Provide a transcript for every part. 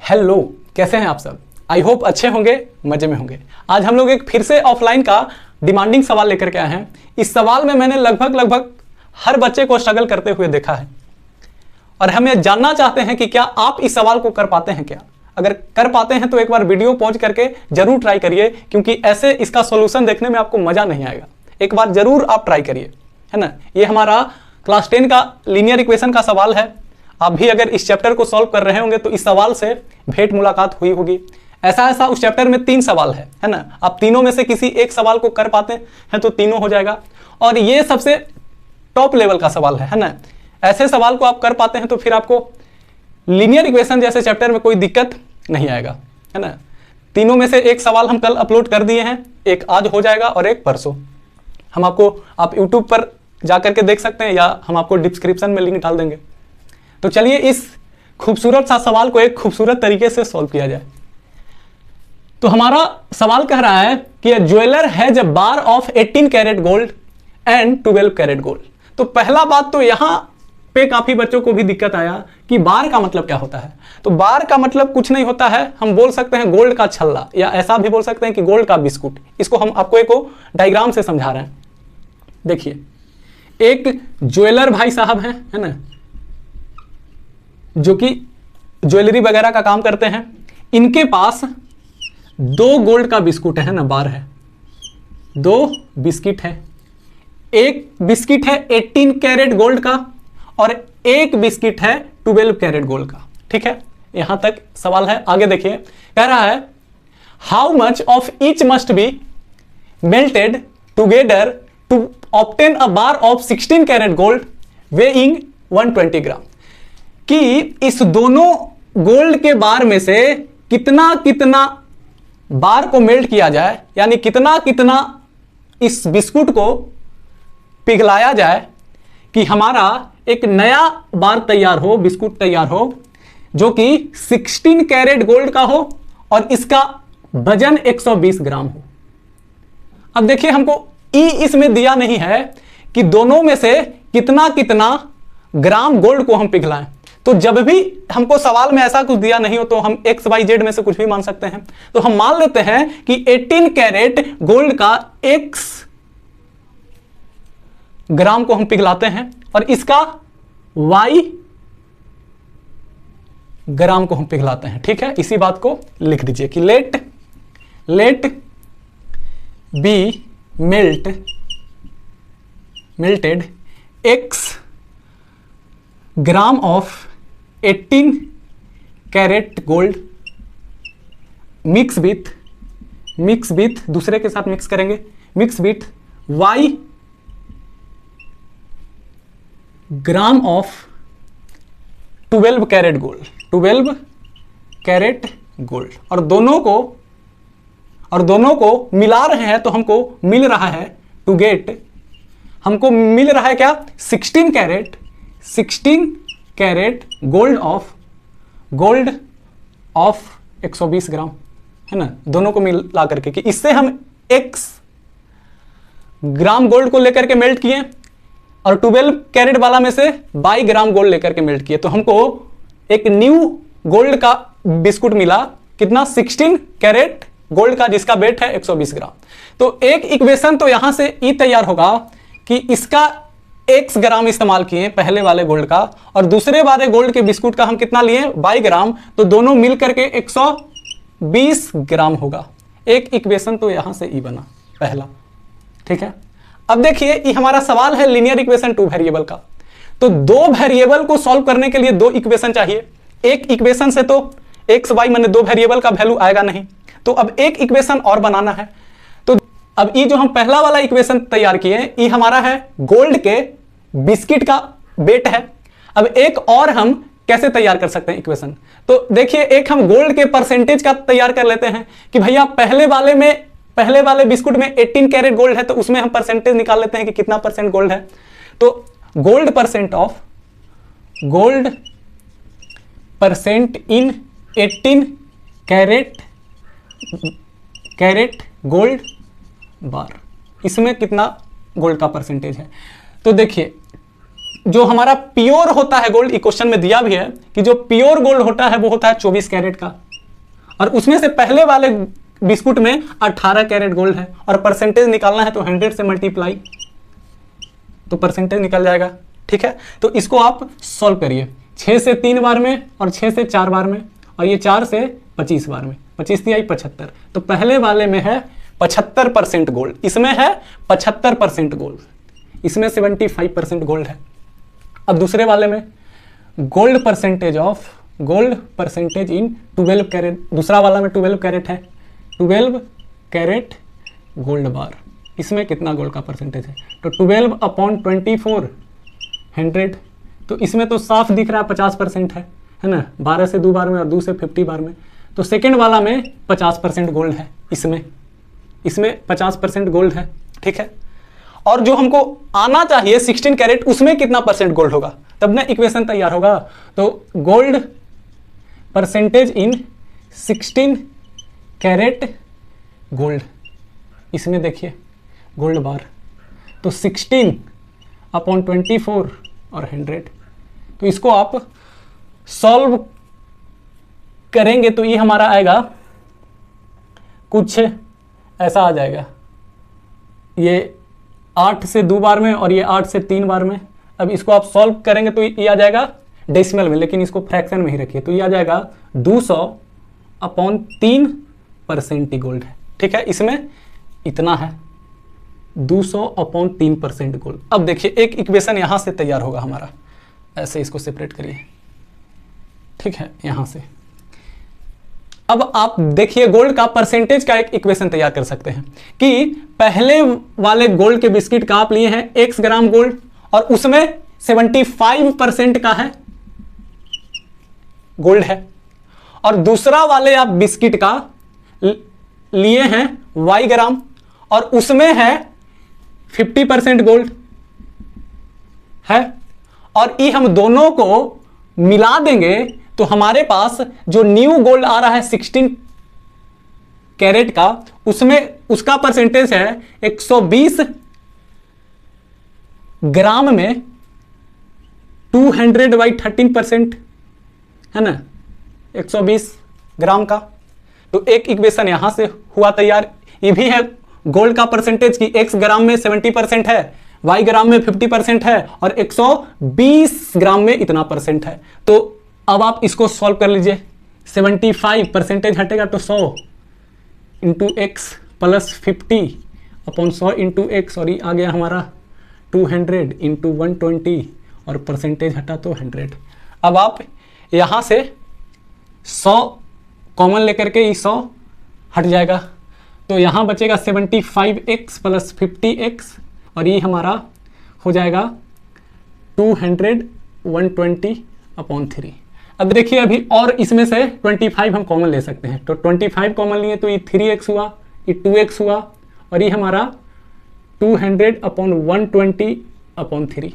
Hello, कैसे हैं आप सब। आई होप अच्छे होंगे, मजे में होंगे। आज हम लोग एक फिर से ऑफलाइन का डिमांडिंग सवाल लेकर के आए हैं। इस सवाल में मैंने लगभग हर बच्चे को स्ट्रगल करते हुए देखा है और हम ये जानना चाहते हैं कि क्या आप इस सवाल को कर पाते हैं। क्या अगर कर पाते हैं तो एक बार वीडियो पॉज करके जरूर ट्राई करिए, क्योंकि ऐसे इसका सॉल्यूशन देखने में आपको मजा नहीं आएगा। एक बार जरूर आप ट्राई करिए, है ना। ये हमारा क्लास 10 का लीनियर इक्वेशन का सवाल है। आप भी अगर इस चैप्टर को सॉल्व कर रहे होंगे तो इस सवाल से भेंट मुलाकात हुई होगी। ऐसा उस चैप्टर में 3 सवाल है ना। आप तीनों में से किसी एक सवाल को कर पाते हैं तो तीनों हो जाएगा, और ये सबसे टॉप लेवल का सवाल है ना। ऐसे सवाल को आप कर पाते हैं तो फिर आपको लीनियर इक्वेशन जैसे चैप्टर में कोई दिक्कत नहीं आएगा, है ना। तीनों में से एक सवाल हम कल अपलोड कर दिए हैं, एक आज हो जाएगा और एक परसों। हम आपको आप यूट्यूब पर जाकर के देख सकते हैं या हम आपको डिस्क्रिप्शन में लिंक डाल देंगे। तो चलिए इस खूबसूरत सा सवाल को एक खूबसूरत तरीके से सॉल्व किया जाए। तो हमारा सवाल कह रहा है कि a jeweler has a bar of 18 carat gold and 12 carat gold. तो पहला बात तो यहां पे काफी बच्चों को भी दिक्कत आया कि बार का मतलब क्या होता है। तो बार का मतलब कुछ नहीं होता है, हम बोल सकते हैं गोल्ड का छल्ला, या ऐसा भी बोल सकते हैं कि गोल्ड का बिस्कुट। इसको हम आपको एक डायग्राम से समझा रहे हैं। देखिए, एक ज्वेलर भाई साहब हैं, है ना, जो कि ज्वेलरी वगैरह का काम करते हैं। इनके पास 2 गोल्ड का बिस्कुट है ना, बार है, 2 बिस्किट है। एक बिस्किट है 18 कैरेट गोल्ड का और एक बिस्किट है 12 कैरेट गोल्ड का। ठीक है, यहां तक सवाल है। आगे देखिए, कह रहा है how much of each must be melted together to obtain a bar of 16 carat gold weighing 120 gram. कि इस दोनों गोल्ड के बार में से कितना कितना बार को मेल्ट किया जाए, यानी कितना कितना इस बिस्कुट को पिघलाया जाए कि हमारा एक नया बार तैयार हो, बिस्कुट तैयार हो, जो कि 16 कैरेट गोल्ड का हो और इसका वजन 120 ग्राम हो। अब देखिए, हमको ई इसमें दिया नहीं है कि दोनों में से कितना कितना ग्राम गोल्ड को हम पिघलाएं। तो जब भी हमको सवाल में ऐसा कुछ दिया नहीं हो तो हम एक्स वाई जेड में से कुछ भी मान सकते हैं। तो हम मान लेते हैं कि 18 कैरेट गोल्ड का x ग्राम को हम पिघलाते हैं और इसका y ग्राम को हम पिघलाते हैं। ठीक है, इसी बात को लिख दीजिए कि let be melted x gram of 18 carat gold mix with दूसरे के साथ मिक्स करेंगे, mix with y gram of 12 carat gold. और दोनों को मिला रहे हैं तो हमको मिल रहा है हमको मिल रहा है क्या, 16 कैरेट गोल्ड ऑफ 120 ग्राम, है ना। दोनों को मिला करके कि इससे हम x ग्राम गोल्ड को लेकर के मेल्ट किए और 12 कैरेट वाला में से 22 ग्राम गोल्ड लेकर के मेल्ट किए, तो हमको एक न्यू गोल्ड का बिस्कुट मिला। कितना, 16 कैरेट गोल्ड का, जिसका वेट है 120 ग्राम। तो एक इक्वेशन तो यहां से ई तैयार होगा कि इसका x ग्राम इस्तेमाल किए पहले वाले गोल्ड का, और दूसरे वाले गोल्ड के बिस्कुट का हम कितना लिए, 22 ग्राम। तो दोनों मिल करके 120 ग्राम होगा। एक इक्वेशन तो यहां से ई बना पहला। ठीक है, अब देखिए, ये हमारा सवाल है लीनियर इक्वेशन 2 वेरिएबल का। तो 2 वेरिएबल को सॉल्व करने के लिए 2 इक्वेशन चाहिए। एक इक्वेशन से तो x y माने 2 वेरिएबल का वैल्यू आएगा नहीं, तो अब एक इक्वेशन और बनाना है। तो अब ये जो हम पहला वाला इक्वेशन तैयार किए, ये हमारा है गोल्ड के बिस्किट का वेट है। अब एक और हम कैसे तैयार कर सकते हैं इक्वेशन, तो देखिए, एक हम गोल्ड के परसेंटेज का तैयार कर लेते हैं कि भैया पहले वाले बिस्कुट में 18 कैरेट गोल्ड है, तो उसमें हम परसेंटेज निकाल लेते हैं कि कितना परसेंट गोल्ड है। तो gold percent in 18 carat gold bar, इसमें कितना गोल्ड का परसेंटेज है। तो देखिए, जो हमारा प्योर होता है गोल्ड, क्वेश्चन में दिया भी है कि जो प्योर गोल्ड होता है वो होता है 24 कैरेट का, और उसमें से पहले वाले बिस्कुट में 18 कैरेट गोल्ड है, और परसेंटेज निकालना है तो 100 से मल्टीप्लाई, तो परसेंटेज निकल जाएगा। ठीक है, तो इसको आप सॉल्व करिए 6 से 3 बार में और 6 से 4 बार में, और ये 4 से 25 बार में, 25 × 75, तो पहले वाले में है 75% गोल्ड, इसमें है 75% गोल्ड, इसमें 75% गोल्ड है। अब दूसरे वाले में गोल्ड परसेंटेज इन 12 कैरेट, दूसरा वाला में 12 कैरेट है, 12 कैरेट गोल्ड बार, इसमें कितना गोल्ड का परसेंटेज है, तो 12/24 100, तो इसमें तो साफ दिख रहा है 50% है ना, 12 से 2 बार में और 2 से 50 बार में, तो सेकेंड वाला में 50% गोल्ड है, इसमें 50% गोल्ड है। ठीक है, और जो हमको आना चाहिए 16 कैरेट, उसमें कितना परसेंट गोल्ड होगा, तब ना इक्वेशन तैयार होगा। तो gold percentage in 16 carat gold, इसमें देखिए गोल्ड बार, तो 16/24 और 100, तो इसको आप सॉल्व करेंगे तो ये हमारा आएगा कुछ ऐसा आ जाएगा, ये 8 से 2 बार में और ये 8 से 3 बार में। अब इसको आप सॉल्व करेंगे तो ये आ जाएगा डेसिमल में, लेकिन इसको फ्रैक्शन में ही रखिए, तो ये आ जाएगा 200/3% ही गोल्ड है। ठीक है, इसमें इतना है 200/3% गोल्ड। अब देखिए एक इक्वेशन यहां से तैयार होगा हमारा, ऐसे इसको सेपरेट करिए। ठीक है, यहां से अब आप देखिए गोल्ड का परसेंटेज का एक इक्वेशन तैयार कर सकते हैं कि पहले वाले गोल्ड के बिस्किट का आप लिए हैं x ग्राम गोल्ड, और उसमें 75% का है गोल्ड है, और दूसरा वाले आप बिस्किट का लिए हैं y ग्राम, और उसमें है 50% गोल्ड है, और ये हम दोनों को मिला देंगे तो हमारे पास जो न्यू गोल्ड आ रहा है 16 कैरेट का, उसमें उसका परसेंटेज है 120 ग्राम में 200/13% है ना, 120 ग्राम का। तो एक इक्वेशन यहां से हुआ तैयार, ये भी है गोल्ड का परसेंटेज की x ग्राम में 70% है, y ग्राम में 50% है, और 120 ग्राम में इतना परसेंट है। तो अब आप इसको सॉल्व कर लीजिए, 75% हटेगा तो 100 × x प्लस 50/100 × x, और ये आ गया हमारा 200 × 120, और परसेंटेज हटा तो 100। अब आप यहाँ से 100 कॉमन लेकर के ये 100 हट जाएगा, तो यहाँ बचेगा 75x प्लस 50x, और ये हमारा हो जाएगा 200/120/3। अब देखिए अभी और इसमें से 25 हम कॉमन ले सकते हैं, तो 25 कॉमन लिए तो ये 3x हुआ, ये 2x हुआ, और ये हमारा 200/120/3।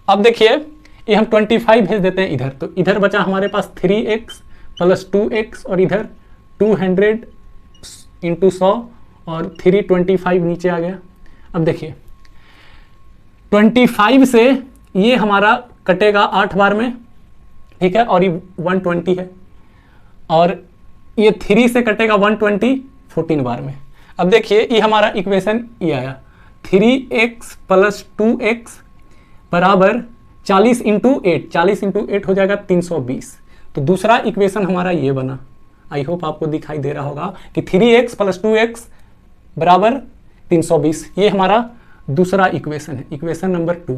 अब देखिए ये हम 25 भेज देते हैं इधर, तो इधर बचा हमारे पास 3x प्लस 2x, और इधर 200 × 100 और 325 नीचे आ गया। अब देखिए 25 से ये हमारा कटेगा 8 बार में, ठीक है, और ये 120 है, और ये 3 से कटेगा 120 14 बार में। अब देखिए ये हमारा इक्वेशन ये आया, 3x प्लस 2x बराबर 40 × 8, 40 × 8 हो जाएगा 320। तो दूसरा इक्वेशन हमारा ये बना। आई होप आपको दिखाई दे रहा होगा कि 3x प्लस 2x बराबर 320, ये हमारा दूसरा इक्वेशन है, इक्वेशन नंबर 2।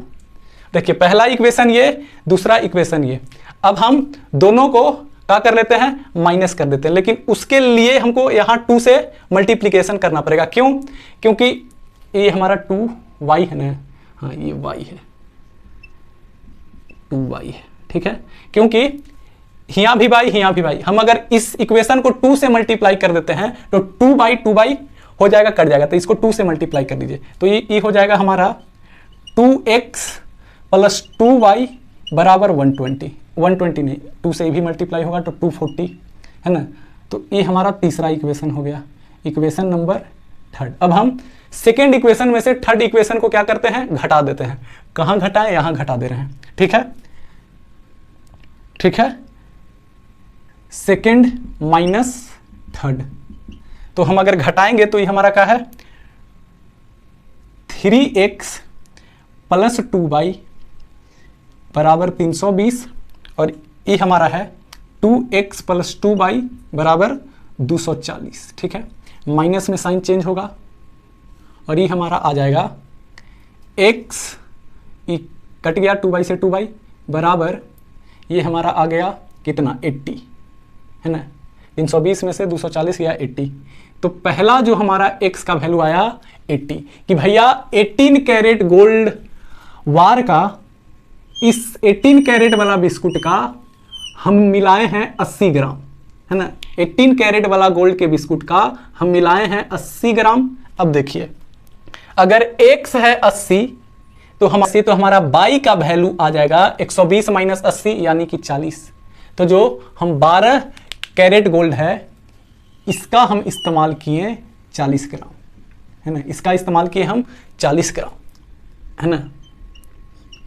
देखिए पहला इक्वेशन ये, दूसरा इक्वेशन ये। अब हम दोनों को क्या कर लेते हैं, माइनस कर देते हैं, लेकिन उसके लिए हमको यहाँ 2 से मल्टीप्लीकेशन करना पड़ेगा। क्यों? क्योंकि ये हमारा 2y है ना, हाँ ये y है, 2y है, ठीक है, क्योंकि यहाँ भी y, यहाँ भी y। हम अगर इस इक्वेशन को 2 से मल्टीप्लाई कर देते हैं तो 2/2y हो जाएगा, कट जाएगा, तो इसको 2 से मल्टीप्लाई कर दीजिए, तो ये हो जाएगा हमारा 2x प्लस 2y बराबर 120 नहीं, 2 से भी मल्टीप्लाई होगा तो 240 है ना। तो ये हमारा तीसरा इक्वेशन हो गया, इक्वेशन नंबर थर्ड। अब हम सेकेंड इक्वेशन में से थर्ड इक्वेशन को क्या करते हैं, घटा देते हैं। कहां घटाएं, यहां घटा दे रहे हैं। ठीक है, ठीक है, सेकेंड माइनस थर्ड। तो हम अगर घटाएंगे तो ये हमारा क्या है, 3x प्लस 2y बराबर 320 और ये हमारा है 2x प्लस 2y बराबर 240। ठीक है, माइनस में साइन चेंज होगा और ये हमारा आ जाएगा x, कट गया 2y से 2y बराबर ये हमारा आ गया कितना, 80 है ना। 320 में से 240 गया 80। तो पहला जो हमारा x का वैल्यू आया 80 कि भैया 18 कैरेट गोल्ड वार का, इस 18 कैरेट वाला बिस्कुट का हम मिलाए हैं 80 ग्राम, है ना। 18 कैरेट वाला गोल्ड के बिस्कुट का हम मिलाए हैं 80 ग्राम। अब देखिए, अगर x है 80 तो हमारा y का वैल्यू आ जाएगा 120 माइनस 80 यानी कि 40। तो जो हम 12 कैरेट गोल्ड है इसका हम इस्तेमाल किए 40 ग्राम, है ना। इसका इस्तेमाल किए हम 40 ग्राम, है ना।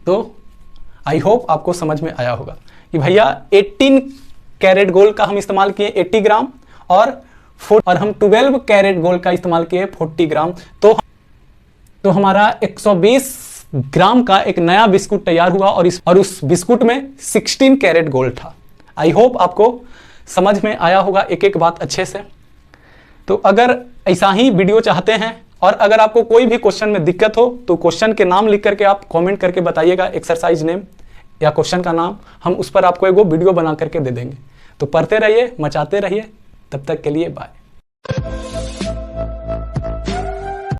तो आई होप आपको समझ में आया होगा कि भैया 18 कैरेट गोल्ड का हम इस्तेमाल किए 80 ग्राम और हम 12 कैरेट गोल्ड का इस्तेमाल किए 40 ग्राम। तो हमारा 120 ग्राम का एक नया बिस्कुट तैयार हुआ और उस बिस्कुट में 16 कैरेट गोल्ड था। आई होप आपको समझ में आया होगा एक एक बात अच्छे से। तो अगर ऐसा ही वीडियो चाहते हैं और अगर आपको कोई भी क्वेश्चन में दिक्कत हो तो क्वेश्चन के नाम लिख करके आप कमेंट करके बताइएगा, एक्सरसाइज नेम या क्वेश्चन का नाम, हम उस पर आपको एक वीडियो बना करके दे देंगे। तो पढ़ते रहिए, मचाते रहिए, तब तक के लिए बाय।